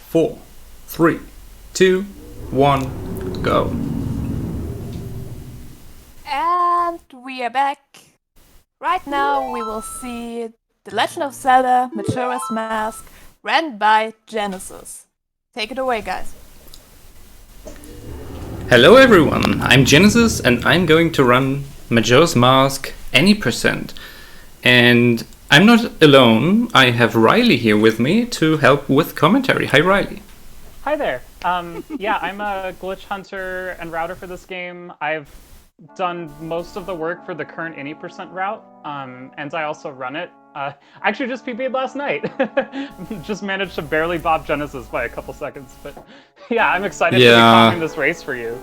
4, 3, 2, 1, go. And we are back. Right now we will see The Legend of Zelda Majora's Mask ran by G3neziz. Take it away, guys. Hello everyone, I'm G3neziz and I'm going to run Majora's Mask any %. And I'm not alone, I have Riley here with me to help with commentary. Hi Riley. Hi there. Yeah, I'm a glitch hunter and router for this game. I've done most of the work for the current any % route, and I also run it. I actually just PB'd last night. Just managed to barely bob G3neziz by a couple seconds, but yeah, I'm excited to be following this race for you.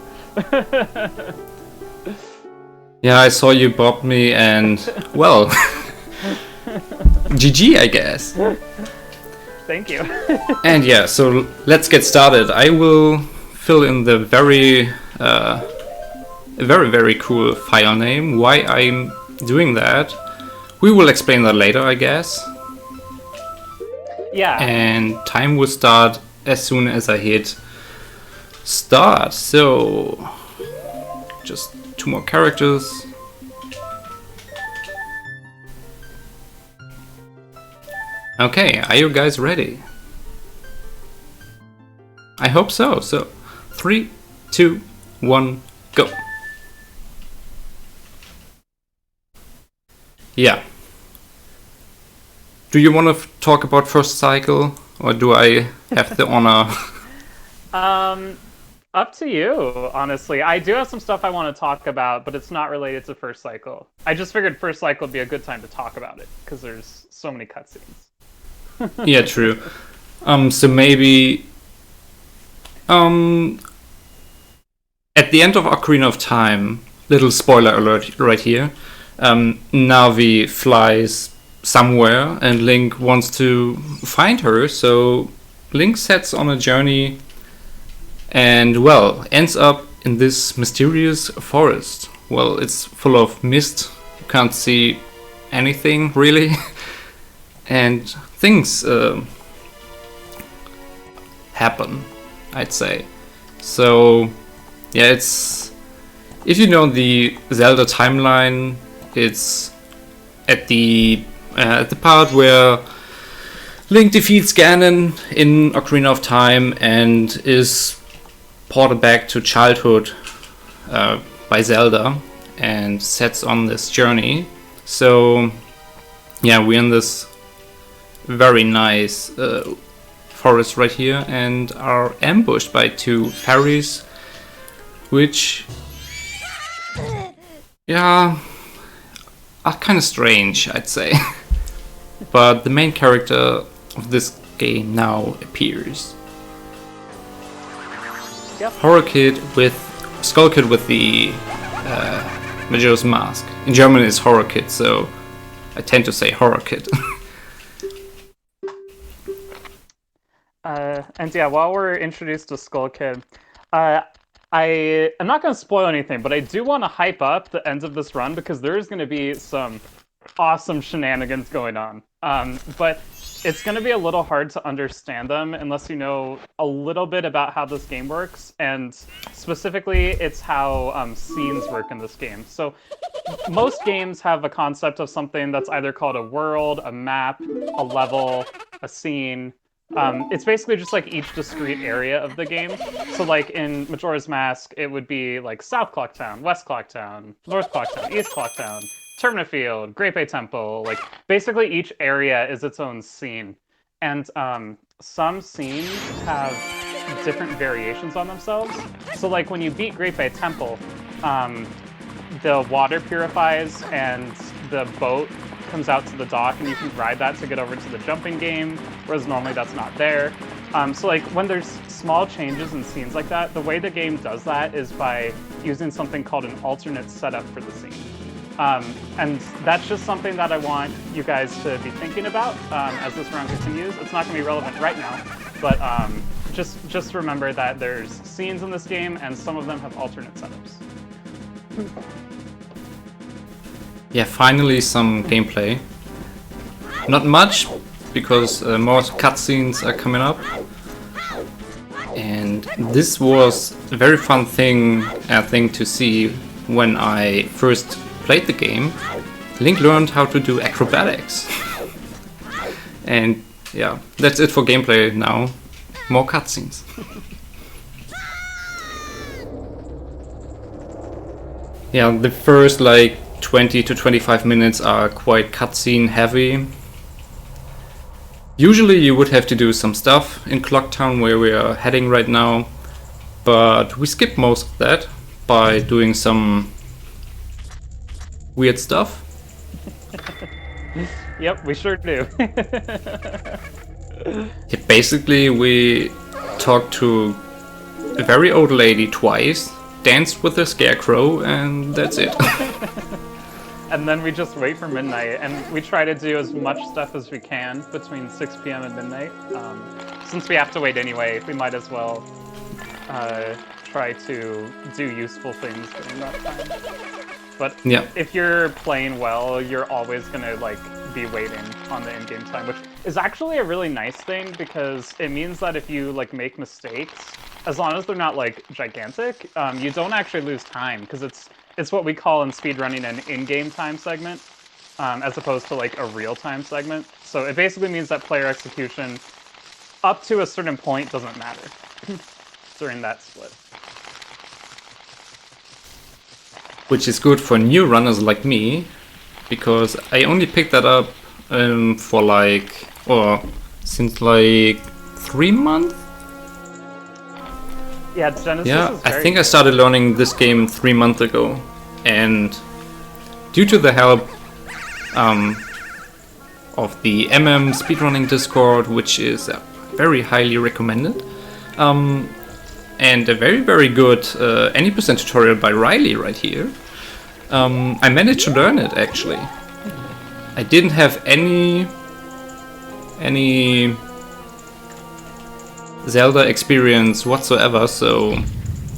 Yeah, I saw you bob me and, well, GG I guess. Thank you. And yeah, so let's get started. I will fill in the very cool file name. Why I'm doing that, we will explain that later, I guess. Yeah. And time will start as soon as I hit start. So just 2 more characters. Okay, are you guys ready? I hope so. So 3, 2, 1, go. Yeah. Do you want to talk about first cycle, or do I have the honor? Up to you, honestly. I do have some stuff I want to talk about, but it's not related to first cycle. I just figured first cycle would be a good time to talk about it, because there's so many cutscenes. Yeah, true. So maybe at the end of Ocarina of Time, little spoiler alert right here, Navi flies somewhere and Link wants to find her, so Link sets on a journey and, well, ends up in this mysterious forest. Well, it's full of mist, you can't see anything really, and things happen, I'd say. So yeah, it's, if you know the Zelda timeline, it's at the part where Link defeats Ganon in Ocarina of Time and is ported back to childhood by Zelda and sets on this journey. So yeah, we're in this very nice forest right here and are ambushed by 2 fairies, which, yeah, are kind of strange, I'd say. But the main character of this game now appears. Yep. Skull Kid with the Majora's Mask. In German it's Horror Kid, so I tend to say Horror Kid. And yeah, while we're introduced to Skull Kid, I'm not going to spoil anything, but I do want to hype up the ends of this run because there is going to be some awesome shenanigans going on. But it's going to be a little hard to understand them unless you know a little bit about how this game works, and specifically it's how scenes work in this game. So most games have a concept of something that's either called a world, a map, a level, a scene. It's basically just like each discrete area of the game. So like in Majora's Mask, it would be like South Clocktown, West Clocktown, North Clocktown, East Clocktown, Termina Field, Great Bay Temple. Like basically each area is its own scene. And some scenes have different variations on themselves. So like when you beat Great Bay Temple, the water purifies and the boat comes out to the dock and you can ride that to get over to the jumping game, whereas normally that's not there. So like when there's small changes in scenes like that, the way the game does that is by using something called an alternate setup for the scene. And that's just something that I want you guys to be thinking about as this round continues. It's not going to be relevant right now, but just remember that there's scenes in this game and some of them have alternate setups. Yeah, finally some gameplay. Not much, because more cutscenes are coming up. this was a very fun thing, I think, to see when I first played the game. Link learned how to do acrobatics. And yeah, that's it for gameplay now. More cutscenes. Yeah, the first like 20 to 25 minutes are quite cutscene heavy. Usually you would have to do some stuff in Clocktown where we are heading right now, but we skip most of that by doing some weird stuff. Yep, we sure do. Yeah, basically we talked to a very old lady twice, danced with a scarecrow, and that's it. And then we just wait for midnight, and we try to do as much stuff as we can between 6 p.m. and midnight. Since we have to wait anyway, we might as well try to do useful things during that time. But Yeah. if you're playing well, you're always gonna like be waiting on the in-game time, which is actually a really nice thing because it means that if you like make mistakes, as long as they're not like gigantic, you don't actually lose time because it's what we call in speedrunning an in-game time segment, as opposed to like a real-time segment. So it basically means that player execution up to a certain point doesn't matter during that split. Which is good for new runners like me, because I only picked that up for like, or since like 3 months? Yeah, Genesis Yeah, is I very think I good. started learning this game 3 months ago, and due to the help of the speedrunning Discord, which is very highly recommended, and a very, very good any percent tutorial by Riley right here, I managed to learn it actually. I didn't have any Zelda experience whatsoever, so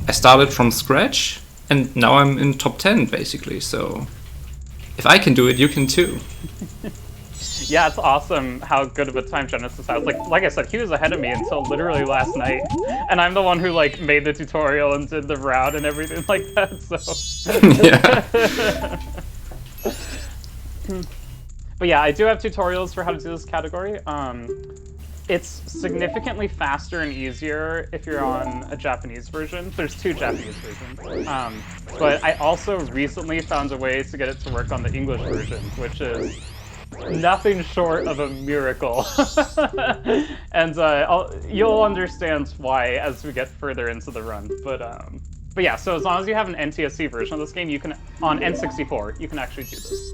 I started from scratch and now I'm in top 10 basically, so if I can do it, you can too. Yeah, it's awesome how good of a time Genesis has. Like I said, he was ahead of me until literally last night, and I'm the one who like made the tutorial and did the route and everything like that. So Yeah. But yeah, I do have tutorials for how to do this category. It's significantly faster and easier if you're on a Japanese version. There's 2 Japanese versions. But I also recently found a way to get it to work on the English version, which is nothing short of a miracle. And you'll understand why as we get further into the run. But yeah, so as long as you have an NTSC version of this game, you can, on N64, you can actually do this.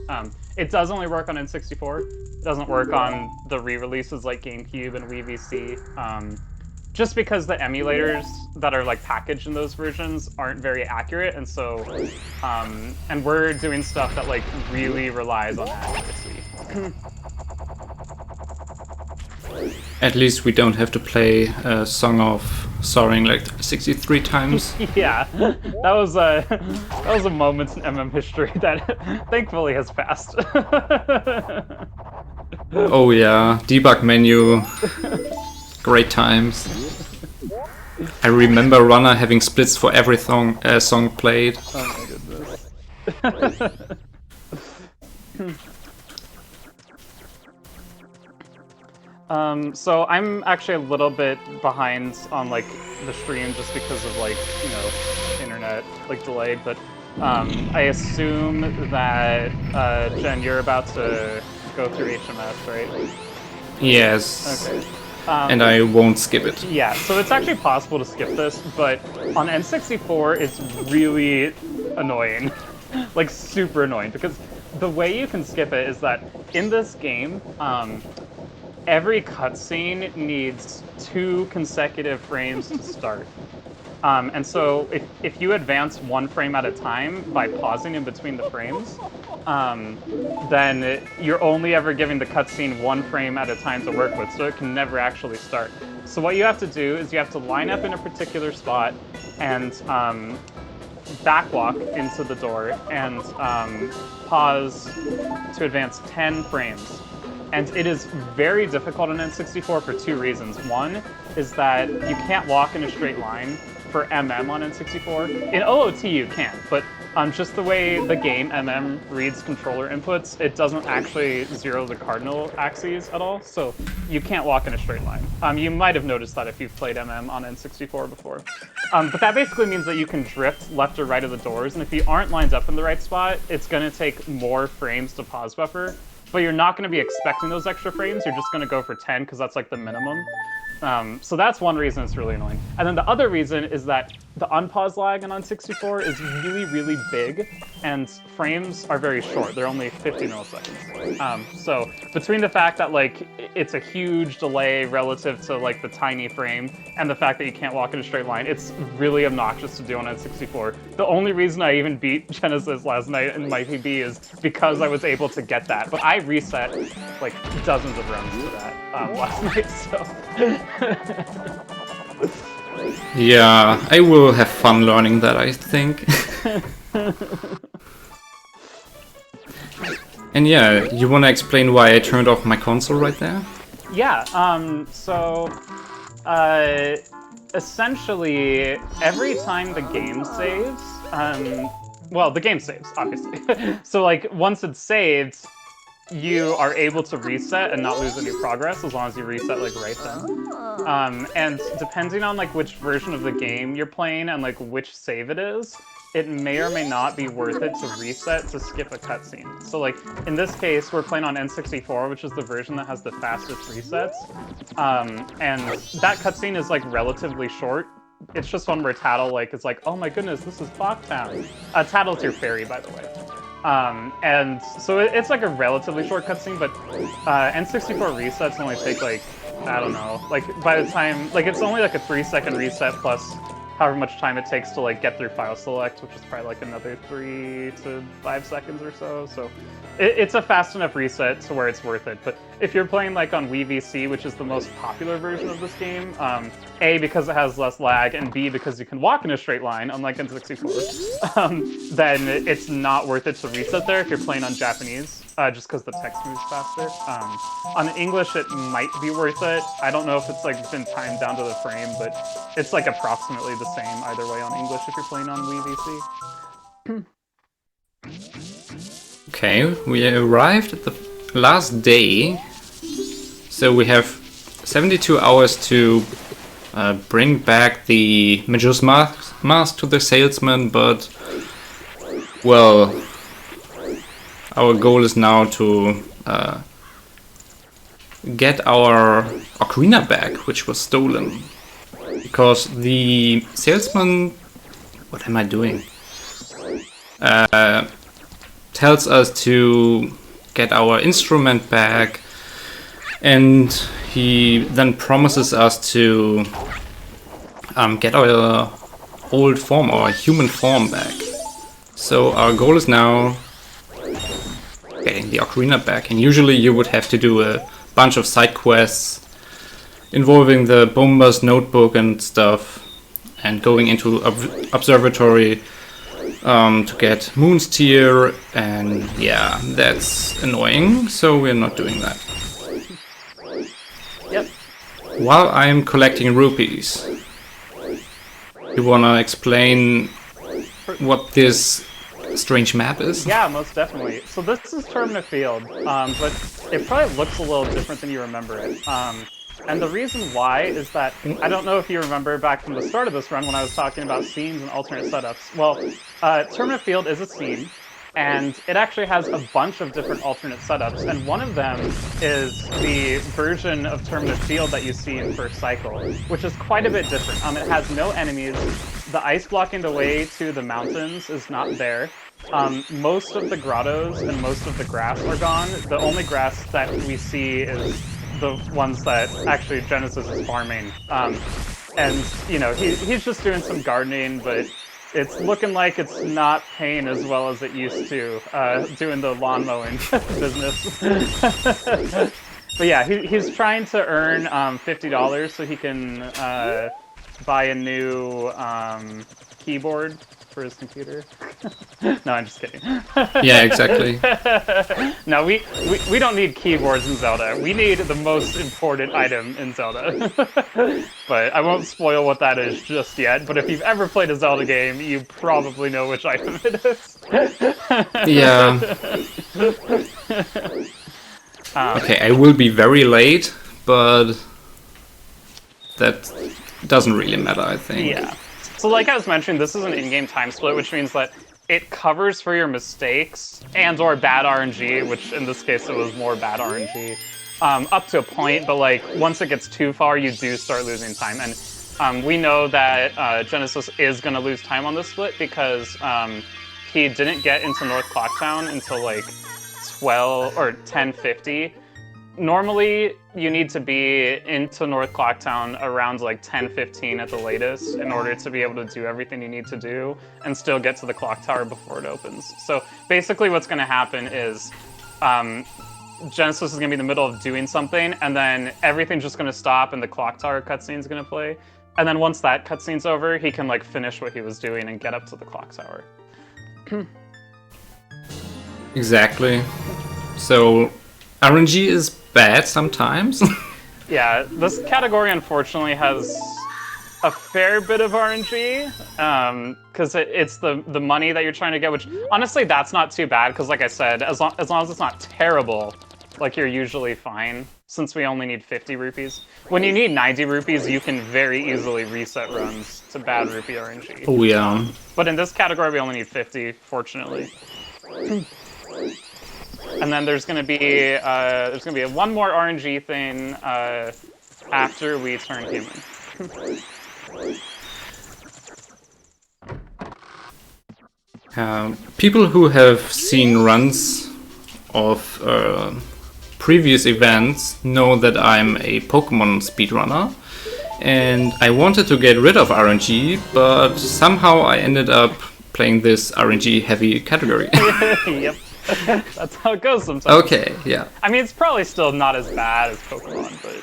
It does only work on N64. It doesn't work on the re-releases like GameCube and Wii VC. Just because the emulators that are like packaged in those versions aren't very accurate, and so, and we're doing stuff that like really relies on accuracy. At least we don't have to play a Song of Soaring like 63 times. Yeah, that was a moment in MM history that thankfully has passed. Oh yeah, debug menu. Great times. I remember Runner having splits for every song played. Oh my goodness. So I'm actually a little bit behind on like the stream just because of like, you know, internet like delay, but I assume that Jen, you're about to go through HMS, right? Yes. Okay. And I won't skip it. Yeah, so it's actually possible to skip this, but on N64 it's really annoying. Like super annoying, because the way you can skip it is that in this game, every cutscene needs 2 consecutive frames to start. And so if you advance 1 frame at a time by pausing in between the frames, then you're only ever giving the cutscene 1 frame at a time to work with, so it can never actually start. So what you have to do is you have to line up in a particular spot and backwalk into the door and pause to advance 10 frames. and it is very difficult on N64 for two reasons. One is that you can't walk in a straight line for MM on N64. In OOT you can, but just the way the game MM reads controller inputs, it doesn't actually zero the cardinal axes at all, so you can't walk in a straight line. You might have noticed that if you've played MM on N64 before. But that basically means that you can drift left or right of the doors, and if you aren't lined up in the right spot, it's going to take more frames to pause buffer, but you're not going to be expecting those extra frames, you're just going to go for 10 because that's like the minimum. So that's one reason it's really annoying. And then the other reason is that the unpause lag on N64 is really, really big, and frames are very short. They're only 50 milliseconds. So between the fact that like it's a huge delay relative to like the tiny frame, and the fact that you can't walk in a straight line, it's really obnoxious to do on N64. The only reason I even beat Genesis last night in my PB is because I was able to get that. But I reset like dozens of runs to that last night, so. Yeah, I will have fun learning that, I think. And yeah, you wanna explain why I turned off my console right there? Yeah, essentially, every time the game saves, well, the game saves, obviously. So, like, once it's saved, you are able to reset and not lose any progress as long as you reset, like, right then. And depending on, like, which version of the game you're playing and, like, which save it is, it may or may not be worth it to reset to skip a cutscene. So, like, in this case, we're playing on N64, which is the version that has the fastest resets. And that cutscene is, like, relatively short. It's just one where Tattle, like, is like, oh my goodness, this is Bogtown. Tattle's your fairy, by the way. And so it's like a relatively short cutscene, but N64 resets only take like, I don't know, like by the time, like it's only like a 3-second reset plus however much time it takes to like get through file select, which is probably like another 3 to 5 seconds or so. So it's a fast enough reset to where it's worth it. But if you're playing like on Wii VC, which is the most popular version of this game, A, because it has less lag, and B, because you can walk in a straight line, unlike N64, then it's not worth it to reset there if you're playing on Japanese, just because the text moves faster. On English, it might be worth it. I don't know if it's like been timed down to the frame, but it's like approximately the same either way on English if you're playing on Wii VC. Okay, we arrived at the last day, so we have 72 hours to bring back the Majora's Mask to the salesman, but, well, our goal is now to get our ocarina back, which was stolen, because the salesman, what am I doing? Tells us to get our instrument back, and he then promises us to get our old form, our human form back. So our goal is now getting the ocarina back, and usually you would have to do a bunch of side quests involving the Bomba's notebook and stuff, and going into observatory to get Moon's Tear, and yeah, that's annoying, so we're not doing that. Yep. While I'm collecting rupees, you wanna explain what this strange map is? Yeah, most definitely. So this is Termina Field, but it probably looks a little different than you remember it. And the reason why is that, I don't know if you remember back from the start of this run when I was talking about scenes and alternate setups. Well, Termina Field is a scene, and it actually has a bunch of different alternate setups, and one of them is the version of Termina Field that you see in First Cycle, which is quite a bit different. It has no enemies, the ice blocking the way to the mountains is not there. Most of the grottos and most of the grass are gone. The only grass that we see is the ones that actually Genesis is farming. And, you know, he's just doing some gardening, but it's looking like it's not paying as well as it used to, doing the lawn mowing business. But yeah, he's trying to earn $50 so he can buy a new keyboard for his computer. No, I'm just kidding. Yeah, exactly. No, we don't need keyboards in Zelda. We need the most important item in Zelda. But I won't spoil what that is just yet. But if you've ever played a Zelda game, you probably know which item it is. Yeah. Okay, I will be very late, but that doesn't really matter, I think. Yeah. So like I was mentioning, this is an in-game time split, which means that it covers for your mistakes and or bad RNG, which in this case it was more bad RNG, up to a point, but like once it gets too far, you do start losing time. And we know that Genesis is going to lose time on this split because he didn't get into North Clocktown until like 12 or 10:50. Normally, you need to be into North Clocktown around like 10:15 at the latest in order to be able to do everything you need to do and still get to the clock tower before it opens. So basically what's going to happen is Genesis is going to be in the middle of doing something, and then everything's just going to stop and the clock tower cutscene is going to play. And then once that cutscene's over, he can like finish what he was doing and get up to the clock tower. Exactly. So RNG is bad sometimes. Yeah, this category unfortunately has a fair bit of RNG, because it's the money that you're trying to get, which honestly that's not too bad, because like I said, as long as it's not terrible, like you're usually fine, since we only need 50 rupees. When you need 90 rupees, you can very easily reset runs to bad rupee RNG. Oh yeah. But in this category, we only need 50, fortunately. And then there's gonna be one more RNG thing after we turn human. People who have seen runs of previous events know that I'm a Pokemon speedrunner, and I wanted to get rid of RNG, but somehow I ended up playing this RNG heavy category. Yep. That's how it goes sometimes. Okay, yeah. I mean, it's probably still not as bad as Pokemon, but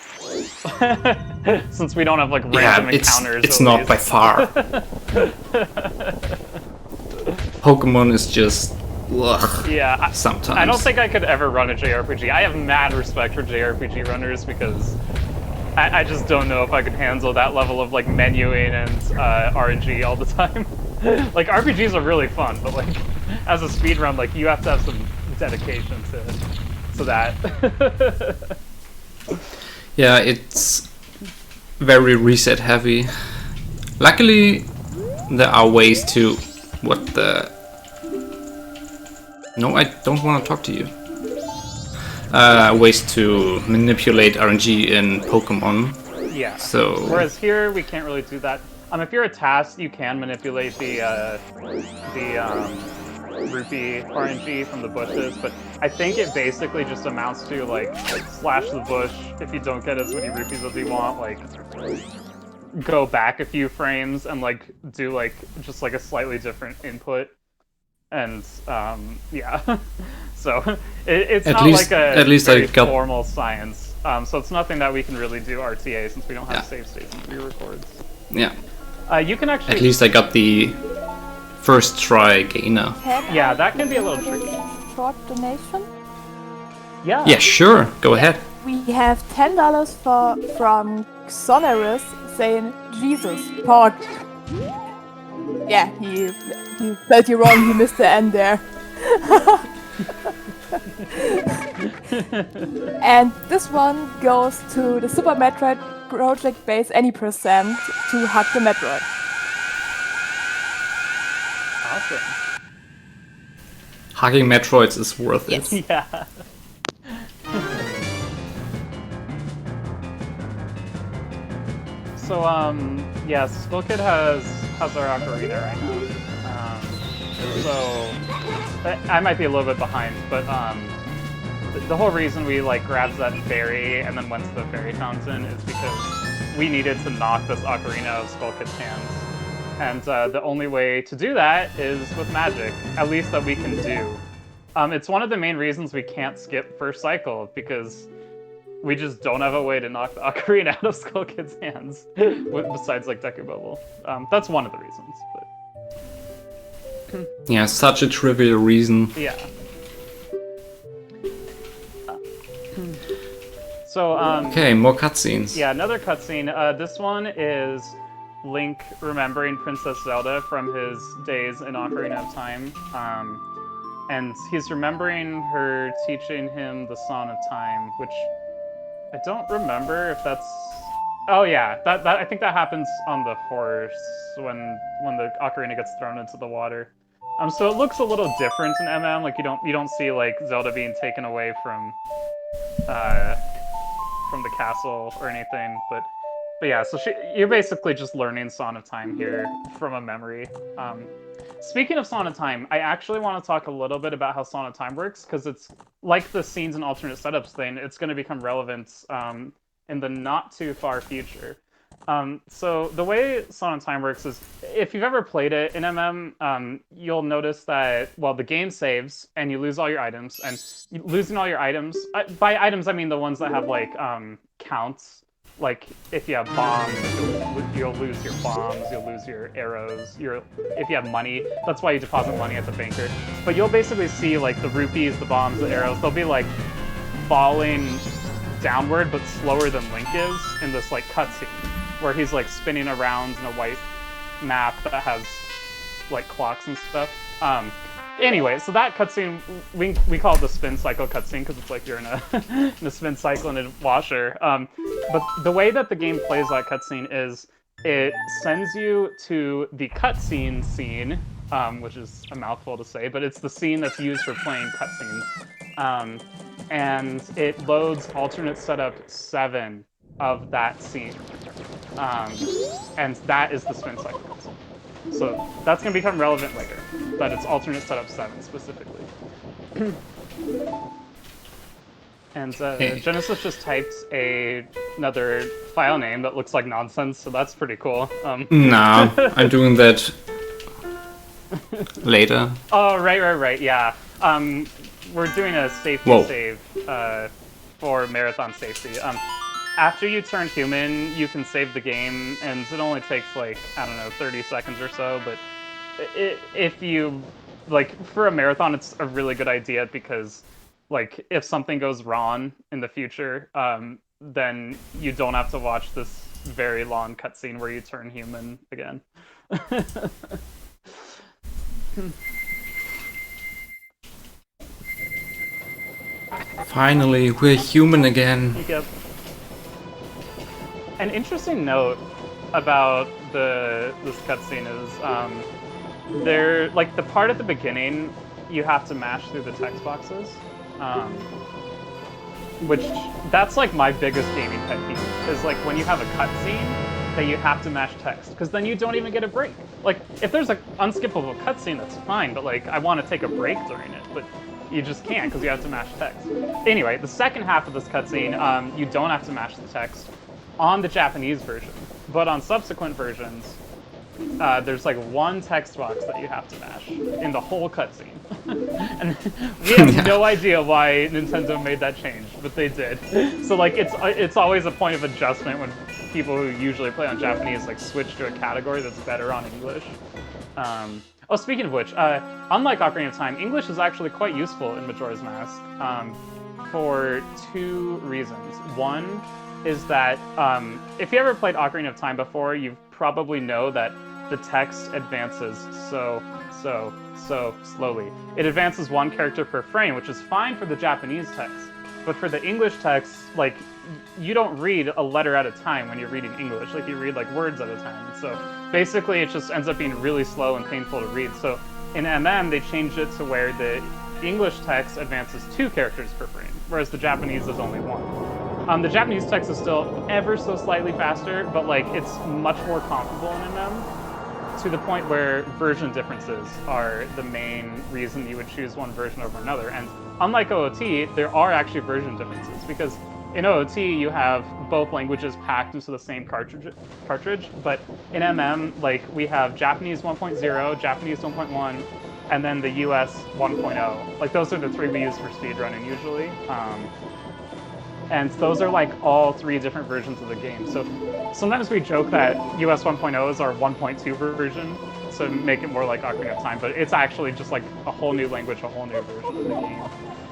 since we don't have like random encounters, it's not by far. Pokemon is just ugh, yeah. Sometimes I don't think I could ever run a JRPG. I have mad respect for JRPG runners because I just don't know if I could handle that level of like menuing and RNG all the time. Like RPGs are really fun, but like as a speedrun, like you have to have some dedication to that. Yeah, it's very reset heavy. Luckily, there are ways to No, I don't want to talk to you. Ways to manipulate RNG in Pokemon. Yeah. So whereas here we can't really do that. If you're a task, you can manipulate the rupee RNG from the bushes, but I think it basically just amounts to like slash the bush if you don't get as many rupees as you want, like go back a few frames and like do like just like a slightly different input, and yeah. So it's at not least, like a at least very I got formal science. So it's nothing that we can really do RTA since we don't have save states and re-records. Yeah. You can actually... At least I got the first try gainer. Yeah, that can be a little tricky. Short donation. Yeah. Yeah, sure. Go ahead. We have $10 from Xonerus saying Jesus Pog. Yeah, he spelled you wrong. He missed the end there. And this one goes to the Super Metroid Project Base any percent to Hug the Metroid. Awesome. Hugging Metroids is worth it. Yeah. So, yeah, Skull Kid has our ocarina right now. So, I might be a little bit behind, but the whole reason we like grabbed that fairy and then went to the fairy fountain is because we needed to knock this ocarina out of Skull Kid's hands. And the only way to do that is with magic, at least that we can do. It's one of the main reasons we can't skip first cycle, because we just don't have a way to knock the ocarina out of Skull Kid's hands, besides like Deku Bubble. That's one of the reasons. But Yeah, such a trivial reason. Yeah. So, Okay, more cutscenes. yeah, another cutscene. This one is Link remembering Princess Zelda from his days in Ocarina of Time. And he's remembering her teaching him the Song of Time, which I don't remember if that's... Oh yeah, that I think that happens on the horse when the ocarina gets thrown into the water. So it looks a little different in MM. Like you don't see like Zelda being taken away from the castle or anything. But yeah, so you're basically just learning Song of Time here from a memory. Speaking of Song of Time, I actually want to talk a little bit about how Song of Time works, because it's like the scenes and alternate setups thing. It's going to become relevant in the not too far future. So the way Song of Time works is, if you've ever played it in MM, you'll notice that, well, the game saves and you lose all your items. And losing all your items, by items I mean the ones that have like counts. Like, if you have bombs, you'll lose your bombs, you'll lose your arrows, if you have money, that's why you deposit money at the banker. But you'll basically see, like, the rupees, the bombs, the arrows, they'll be, like, falling downward, but slower than Link is in this, like, cutscene, where he's, like, spinning around in a white map that has, like, clocks and stuff. Anyway, so that cutscene, we call it the spin cycle cutscene, because it's like you're in a, in a spin cycle in a washer. But the way that the game plays that cutscene is it sends you to the cutscene scene, which is a mouthful to say, but it's the scene that's used for playing cutscenes. And it loads alternate setup 7 of that scene. And that is the spin cycle cutscene. So that's going to become relevant later, but it's alternate setup 7 specifically. And Genesis just typed another file name that looks like nonsense, so that's pretty cool. Nah, I'm doing that later. Oh, right, yeah. We're doing a safety save for marathon safety. After you turn human, you can save the game, and it only takes, like, I don't know, 30 seconds or so, but if you, like, for a marathon, it's a really good idea, because, like, if something goes wrong in the future, then you don't have to watch this very long cutscene where you turn human again. Finally, we're human again. Yep. An interesting note about this cutscene is like the part at the beginning, you have to mash through the text boxes, which that's like my biggest gaming pet peeve, is like when you have a cutscene that you have to mash text, because then you don't even get a break. Like if there's an unskippable cutscene, that's fine, but like I want to take a break during it, but you just can't because you have to mash text. Anyway, the second half of this cutscene, you don't have to mash the text on the Japanese version, but on subsequent versions, there's like one text box that you have to mash in the whole cutscene. And we have no idea why Nintendo made that change, but they did. So like it's always a point of adjustment when people who usually play on Japanese like switch to a category that's better on English. Oh, speaking of which, unlike Ocarina of Time, English is actually quite useful in Majora's Mask for 2 reasons. One is that if you ever played Ocarina of Time before, you probably know that the text advances so slowly. It advances 1 character per frame, which is fine for the Japanese text. But for the English text, like, you don't read a letter at a time when you're reading English. Like, you read, like, words at a time. So basically, it just ends up being really slow and painful to read. So in MM, they changed it to where the English text advances 2 characters per frame, whereas the Japanese is only 1. The Japanese text is still ever so slightly faster, but like it's much more comparable in MM, to the point where version differences are the main reason you would choose one version over another. And unlike OOT, there are actually version differences, because in OOT you have both languages packed into the same cartridge, but in MM, like, we have Japanese 1.0, Japanese 1.1, and then the US 1.0. Like, those are the 3 we use for speedrunning usually. And those are like all 3 different versions of the game. So sometimes we joke that US 1.0 is our 1.2 version to make it more like Ocarina of Time, but it's actually just like a whole new language, a whole new version of the game.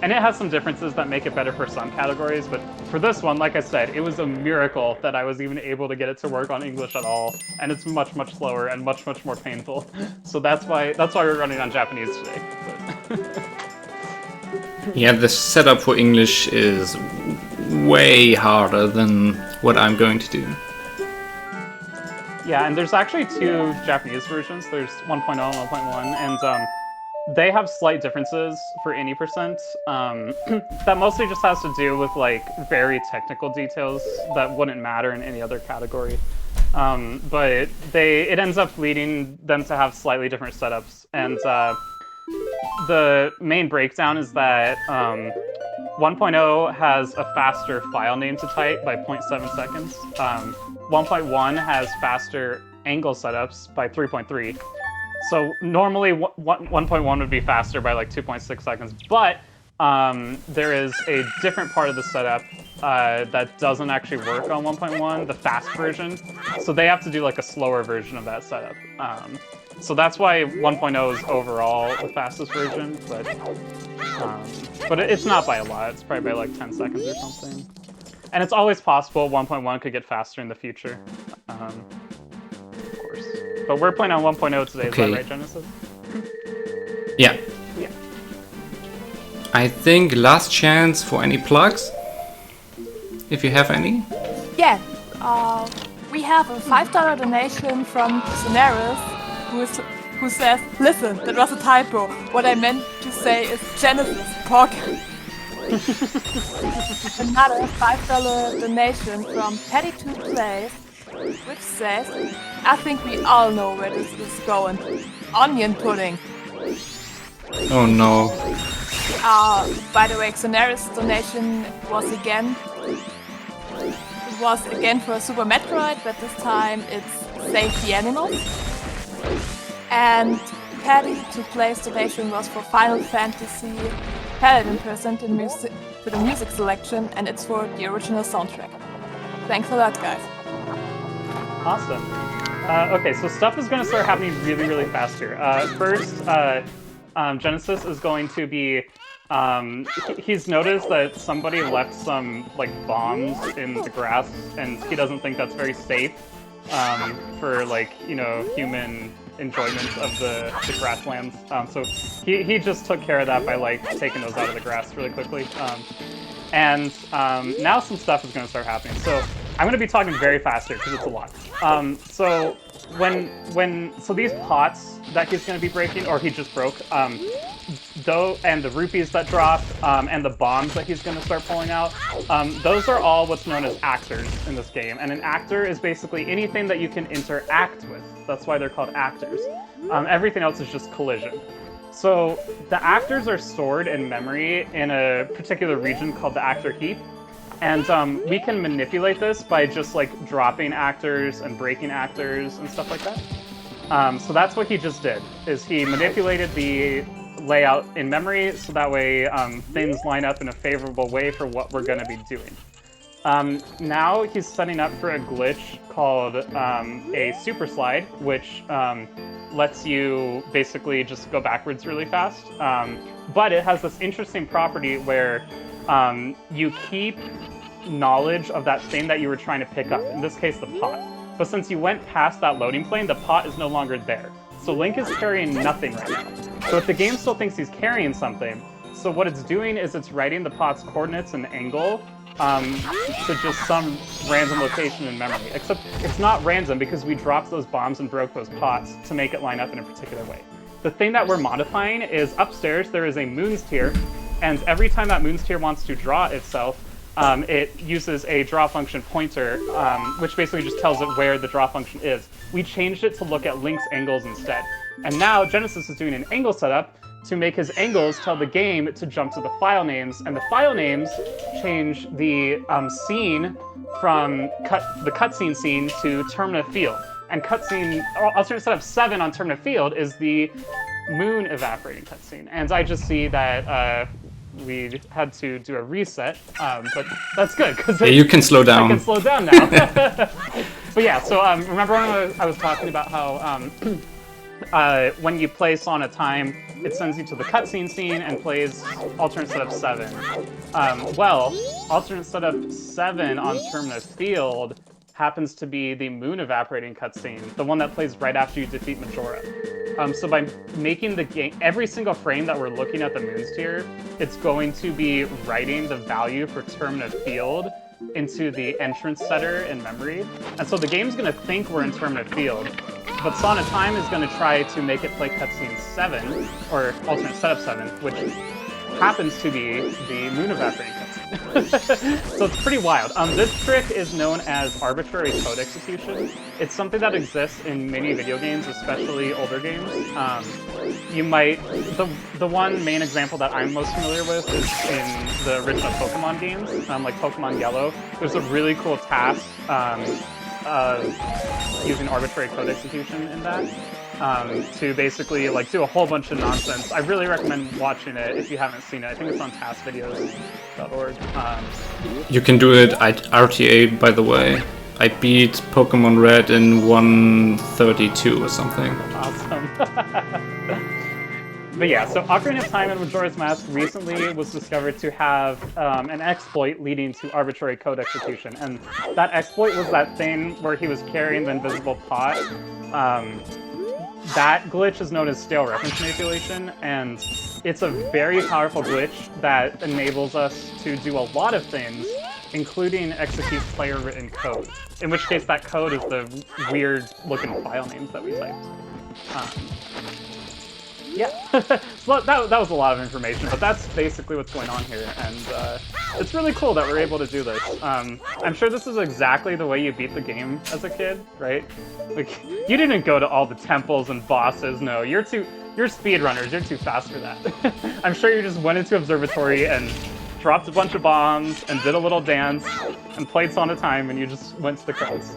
And it has some differences that make it better for some categories, but for this one, like I said, it was a miracle that I was even able to get it to work on English at all, and it's much, much slower and much, much more painful. So that's why we're running on Japanese today. Yeah, the setup for English is way harder than what I'm going to do. Yeah, and there's actually 2 Japanese versions. There's 1.0 and 1.1, and they have slight differences for any percent. That mostly just has to do with like very technical details that wouldn't matter in any other category. But it ends up leading them to have slightly different setups. And the main breakdown is that 1.0 has a faster file name to type by 0.7 seconds. 1.1 has faster angle setups by 3.3. So normally 1.1 would be faster by like 2.6 seconds, but there is a different part of the setup that doesn't actually work on 1.1, the fast version. So they have to do like a slower version of that setup. So that's why 1.0 is overall the fastest version, but it's not by a lot. It's probably by like 10 seconds or something. And it's always possible 1.1 could get faster in the future. Of course. But we're playing on 1.0 today, Okay. Is that right, Genesis? Yeah. Yeah. I think last chance for any plugs, if you have any. Yeah, we have a $5 donation from Scenaris, who says, "Listen, that was a typo. What I meant to say is Genesis Pocket." Another $5 donation from Petty2Plays, which says, "I think we all know where this is going. Onion pudding." Oh no. By the way, Xanaris' donation was again for Super Metroid, but this time it's Save the Animals. And Petty2Play's donation was for Final Fantasy Paladin Percent in music for the music selection, and it's for the original soundtrack. Thanks a lot, guys. Awesome. Okay, so stuff is going to start happening really, really fast here. First, Genesis is going to be... he's noticed that somebody left some like bombs in the grass, and he doesn't think that's very safe for like, you know, human enjoyment of the grasslands. So he just took care of that by like taking those out of the grass really quickly. And now some stuff is going to start happening. So I'm going to be talking very fast here because it's a lot. So so these pots that he's going to be breaking, or he just broke, and the rupees that drop, and the bombs that he's going to start pulling out, those are all what's known as actors in this game. And an actor is basically anything that you can interact with. That's why they're called actors. Everything else is just collision. So the actors are stored in memory in a particular region called the actor heap. And we can manipulate this by just like dropping actors and breaking actors and stuff like that. So that's what he just did, is he manipulated the layout in memory so that way things line up in a favorable way for what we're going to be doing. Now he's setting up for a glitch called a super slide, which lets you basically just go backwards really fast. But it has this interesting property where you keep knowledge of that thing that you were trying to pick up, in this case the pot. But since you went past that loading plane, the pot is no longer there. So Link is carrying nothing right now. So if the game still thinks he's carrying something, so what it's doing is it's writing the pot's coordinates and angle to just some random location in memory. Except it's not random because we dropped those bombs and broke those pots to make it line up in a particular way. The thing that we're modifying is upstairs there is a moons tier, and every time that moons tier wants to draw itself, it uses a draw function pointer, which basically just tells it where the draw function is. We changed it to look at Link's angles instead. And now Genesis is doing an angle setup to make his angles tell the game to jump to the file names, and the file names change the scene from the cutscene scene to Termina Field. And cutscene, alternate setup 7 on Termina Field is the moon evaporating cutscene. And I just see that we had to do a reset, but that's good because Yeah, you can slow I down. can slow down now. But yeah, so remember when I was talking about how when you play Song of Time, it sends you to the cutscene scene and plays alternate setup 7. Well, alternate setup 7 on Terminus Field happens to be the moon evaporating cutscene, the one that plays right after you defeat Majora. So by making the game, every single frame that we're looking at the moons tier, it's going to be writing the value for Terminus Field into the entrance setter in memory. And so the game's going to think we're in Terminus Field, but Song of Time is going to try to make it play cutscene 7, or alternate setup 7, which happens to be the moon evaporating cutscene. So it's pretty wild. This trick is known as arbitrary code execution. It's something that exists in many video games, especially older games. You might, the one main example that I'm most familiar with is in the original Pokemon games, like Pokemon Yellow. There's a really cool task using arbitrary code execution in that. To basically like do a whole bunch of nonsense. I really recommend watching it if you haven't seen it. I think it's on taskvideos.org. You can do it at RTA, by the way. I beat Pokemon Red in 132 or something. Awesome. But yeah, so Ocarina of Time and Majora's Mask recently was discovered to have an exploit leading to arbitrary code execution. And that exploit was that thing where he was carrying the invisible pot. That glitch is known as stale reference manipulation, and it's a very powerful glitch that enables us to do a lot of things, including execute player-written code. In which case, that code is the weird-looking file names that we typed. Yeah, so that was a lot of information, but that's basically what's going on here, and it's really cool that we're able to do this. I'm sure this is exactly the way you beat the game as a kid, right? Like, you didn't go to all the temples and bosses, no, you're speedrunners, you're too fast for that. I'm sure you just went into Observatory and dropped a bunch of bombs and did a little dance and played Song of Time and you just went to the credits.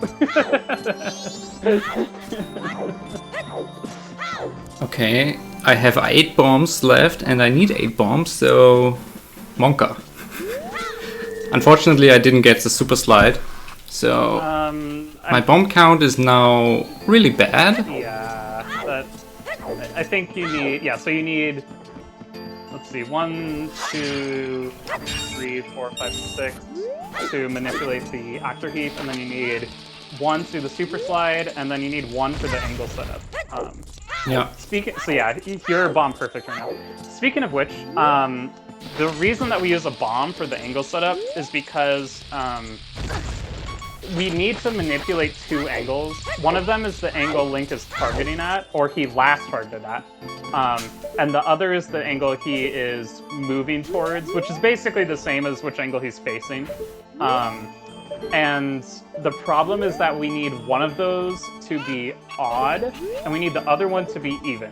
Okay, I have 8 bombs left and I need 8 bombs, so Monka. Unfortunately, I didn't get the super slide, so my bomb count is now really bad. Yeah, but I think you need, yeah, so you need, let's see, 1, 2, 3, 4, 5, 6 to manipulate the actor heap, and then you need 1 to do the super slide, and then you need 1 for the angle setup. Yeah. So yeah, you're bomb perfect right now. Speaking of which, the reason that we use a bomb for the angle setup is because we need to manipulate 2 angles. One of them is the angle Link is targeting at, or he last targeted at. And the other is the angle he is moving towards, which is basically the same as which angle he's facing. And the problem is that we need one of those to be odd, and we need the other one to be even.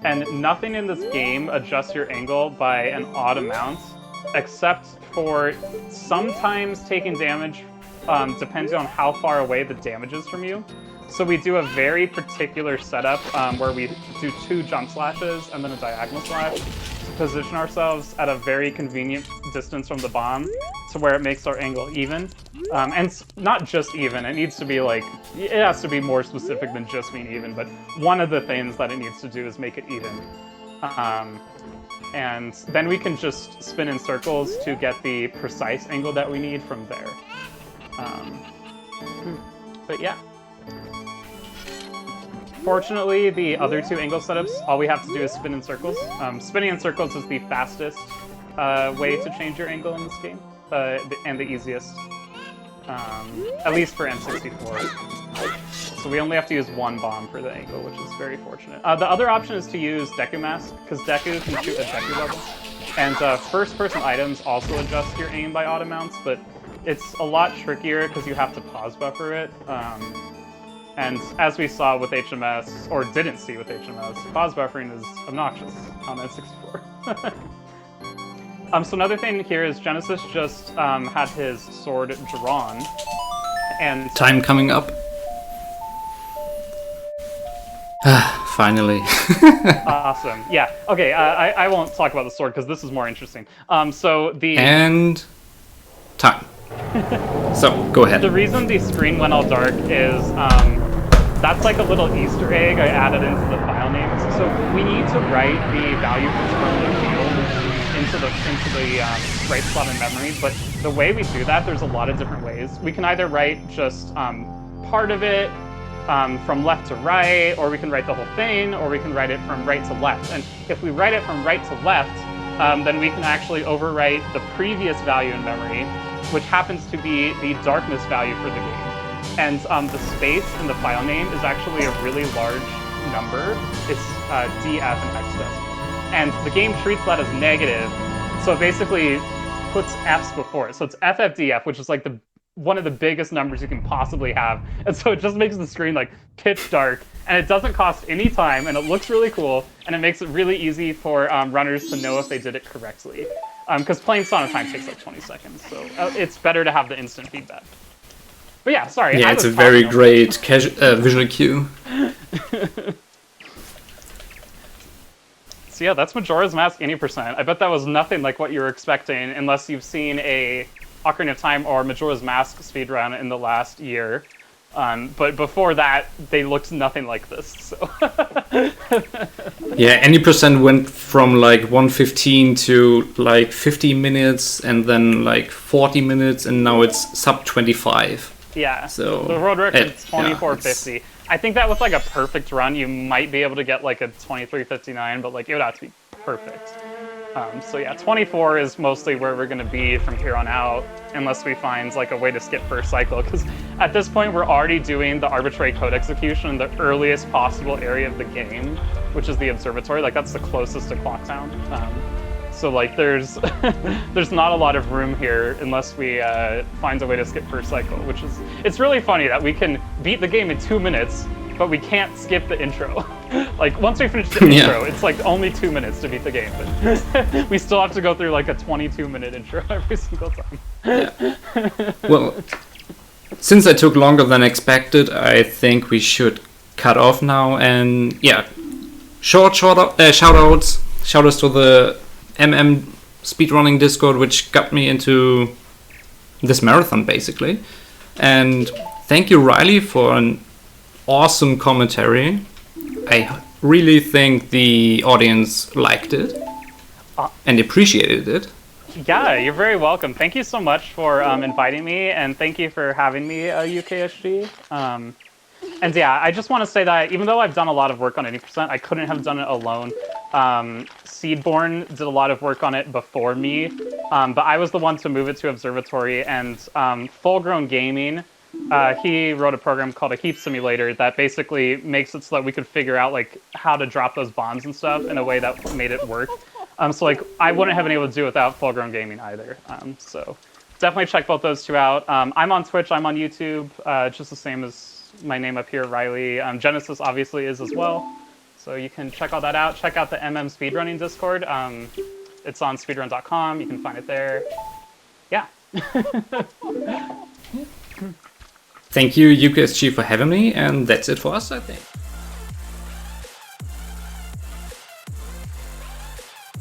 And nothing in this game adjusts your angle by an odd amount, except for sometimes taking damage depending on how far away the damage is from you. So we do a very particular setup where we do 2 jump slashes and then a diagonal slash to position ourselves at a very convenient distance from the bomb to where it makes our angle even. And not just even, it needs to be like, it has to be more specific than just being even, but one of the things that it needs to do is make it even. And then we can just spin in circles to get the precise angle that we need from there. But yeah. Fortunately, the other 2 angle setups, all we have to do is spin in circles. Spinning in circles is the fastest way to change your angle in this game, and the easiest, at least for N64. So we only have to use 1 bomb for the angle, which is very fortunate. The other option is to use Deku Mask, because Deku can shoot at Deku level. And first-person items also adjust your aim by odd amounts, but it's a lot trickier because you have to pause buffer it. And as we saw with HMS, or didn't see with HMS, pause buffering is obnoxious on N64. So another thing here is Genesis just had his sword drawn, and Time coming up. finally. Awesome. Yeah. Okay. I won't talk about the sword because this is more interesting. So the And time. So go ahead. the reason the screen went all dark is that's like a little Easter egg I added into the file names. So we need to write the value for terminal field into the right slot in memory. But the way we do that, there's a lot of different ways. We can either write just part of it from left to right, or we can write the whole thing, or we can write it from right to left. And if we write it from right to left, then we can actually overwrite the previous value in memory, which happens to be the darkness value for the game. And the space in the file name is actually a really large number. It's df and hexadecimal. And the game treats that as negative, so it basically puts f's before it. So it's ffdf, which is like one of the biggest numbers you can possibly have. And so it just makes the screen like pitch dark, and it doesn't cost any time, and it looks really cool, and it makes it really easy for runners to know if they did it correctly. Because playing Sonic Time takes like 20 seconds, so it's better to have the instant feedback. But yeah, sorry. Yeah, it's a very great visual cue. So yeah, that's Majora's Mask 80%. I bet that was nothing like what you were expecting, unless you've seen a Ocarina of Time or Majora's Mask speedrun in the last year. But before that, they looked nothing like this. So. Yeah, any percent went from like 1:15 to like 50 minutes, and then like 40 minutes, and now it's sub 25. Yeah. So the world record is 24:50. Yeah, I think that with like a perfect run, you might be able to get like a 23:59, but like it would have to be perfect. So yeah, 24 is mostly where we're going to be from here on out, unless we find like a way to skip first cycle, because at this point we're already doing the arbitrary code execution in the earliest possible area of the game, which is the observatory. Like that's the closest to Clocktown. So like there's there's not a lot of room here unless we find a way to skip first cycle, which is, it's really funny that we can beat the game in 2 minutes, but we can't skip the intro. Like once we finish the intro, it's like only 2 minutes to beat the game, but we still have to go through like a 22-minute intro every single time. Yeah. Well, since I took longer than expected, I think we should cut off now. And yeah, shout outs to the MM speedrunning Discord, which got me into this marathon basically. And thank you, Riley, for an awesome commentary. I really think the audience liked it and appreciated it. Yeah, you're very welcome. Thank you so much for inviting me, and thank you for having me, UKSG. And yeah, I just want to say that even though I've done a lot of work on 80%, I couldn't have done it alone. Seedborn did a lot of work on it before me, but I was the one to move it to Observatory, and Full Grown Gaming, he wrote a program called a heap simulator that basically makes it so that we could figure out like how to drop those bombs and stuff in a way that made it work. So like I wouldn't have been able to do it without Full Grown Gaming either. So definitely check both those two out. I'm on Twitch, I'm on YouTube, just the same as my name up here, Riley. Genesis obviously is as well. So you can check all that out. Check out the MM Speedrunning Discord. It's on speedrun.com. You can find it there. Yeah. Thank you, UKSG, for having me, and that's it for us, I think.